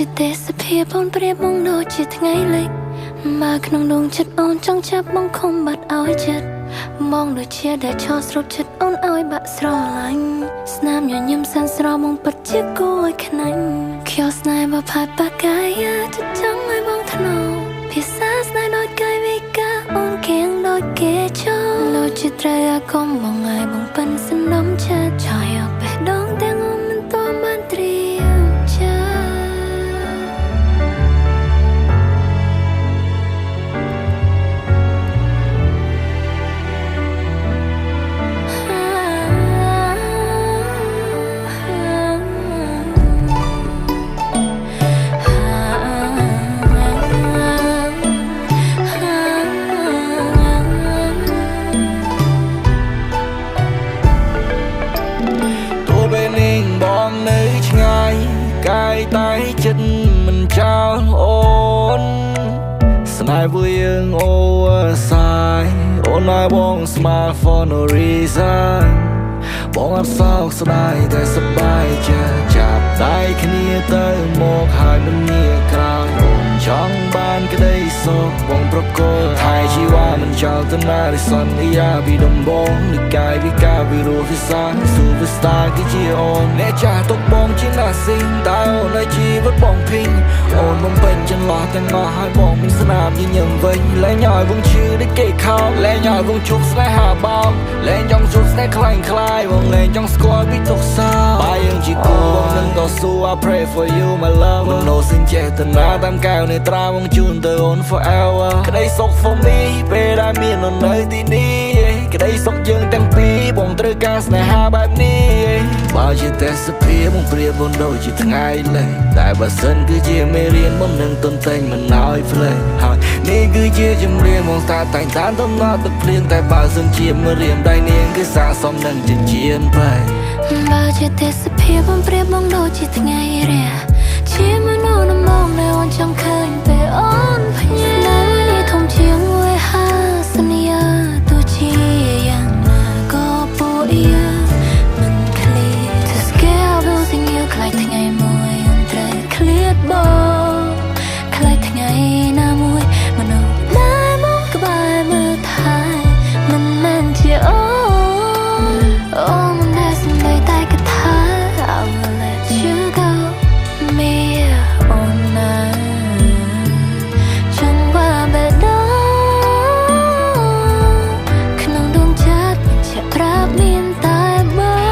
ជាទេសភាពអូនប្រៀបមកដូចជាថ្ងៃលិចមកក្នុងដងចិត្តអូនចង់ចាប់មកខំបាត់ឲ្យចិត្តមកដូចជាដែលឈរស្រូបចិត្តអូនឲ្យបាក់ស្រឡាញ់ស្នាមញញឹមសានស្រមកពិតជាគួរឲ្យខ្នាញ់ខៀវស្នេហ៍បផាត់បាកាយចិត្តចង់ឲ្យបងថ្នោភាសាស្នេហ៍ដូចកាយវិការអូនគៀងដូចគេចូលដូចជាត្រូវអាគមបងឲ្យបងប៉ិនសំណុំចិត្តឆយអបេះដូងទាំងអូនមិនតបានត្រៀមតែចិត្តមិនចោលអូនស្នេហ៍ពួកយើងអូសាយអូនឲ្យបង smile for no reason បងអត់សោកស្ដាយតែសប្បាយចិត្តចាប់ដៃគ្នាទៅមកហើយមិនងាកក្រោយអូនចង់បានក្តីសុខបងប្រកល់ថែជីវ៉ាមិនចោលទៅណារិសន្យាពីដំបងនៃកាយវិការវិរោវិសាល Superstar គឺជាអូនអ្នកចាស់ទុកបងជាណាស៊ីងតើអូនឲ្យជីវិតបងភីងអូនបំពេញចន្លោះទាំងអស់ឲ្យបងមានស្នាមញញឹមវិញលែងឲ្យបងឈឺដូចគេខោលែងឲ្យបងជួបស្នេហាបោកលែងចង់ជួបស្នេហ៍ខ្លាំងខ្លាយបងលែងចង់ស្គាល់ពីទុកសោបាយយើងជាគូបងនឹងតស៊ូ I pray for you my love មិននោសិនចេតនាតាមកែវនៃត្រាបងជូនទៅអូន forever ក្តីសុខ for me ពេលដែលមានអូននៅទីនេះក្តីសុខយើងទាំងពីរបងត្រូវការស្នេហាបែបនេះបើជាទេសភាពបងប្រៀបបងដូចជាថ្ងៃលេងតែបើសិនគឺជាមេរៀនបងនឹងទន្ទេញមិនឲ្យភ្លេចហើយនេះគឺជាជំរាបបងតាតែងតានដំណត់ទឹកភ្លៀងតែបើសិនជាមេរៀនដៃនាងគឺស័ក្តិសមនឹងជាជានបែបើជាទេសភាពបងប្រៀបបងដូចជាថ្ងៃរះជាមនុស្សនំនៅអូនចង់ឃើញពេលអូនភ្ញាក់នៅនេះធំជាងមួយហាសន្យាទោះជាយ៉ាងណាក៏ពួកយើងមិនឃ្លាត To scale building you ខ្លាចថ្ងៃមួយអូនត្រូវឃ្លាតបងខ្លាចថ្ងៃណាមួយមនុស្សដែលមកក្បែរមើលថែមិនមែនជាអូនមិនដែលសំដីតែកថា I will let you go me on night ចង់ว่าแบบក្នុងដួងចិត្តជាប្រាប់មានតែបង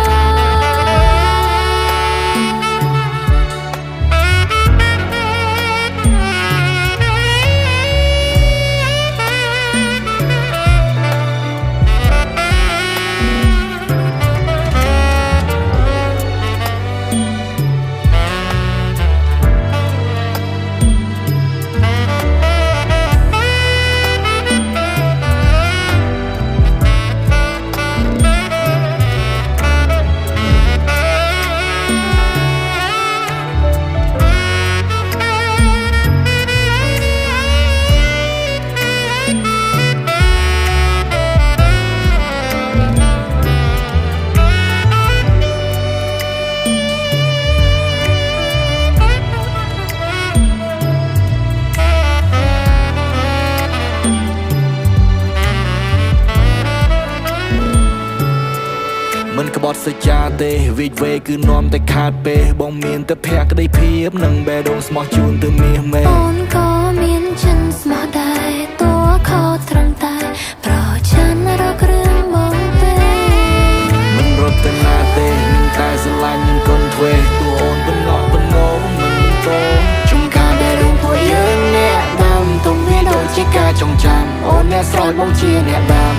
មិនក្បត់សច្ចាទេវិចវេគឺនាំតែខាតពេបងមានតែភក្តីភាពនឹងបេះដូងស្មោះជូនទៅមាសមេអូនក៏មានចិនស្មោះដែរតួខោត្រឹមតែប្រច័នរករឿងបងពេមិនរត់ទៅណាទេមានតែស្រឡាញ់នឹងកូនទ្វេតួអូនបំណក់បំណងមិនតោជុំខានបេះដូងពួកយើងអ្នកដាំទុំវាដូចជាការចងចាំអូនអ្នកស្រោចបងជាអ្នកដាំ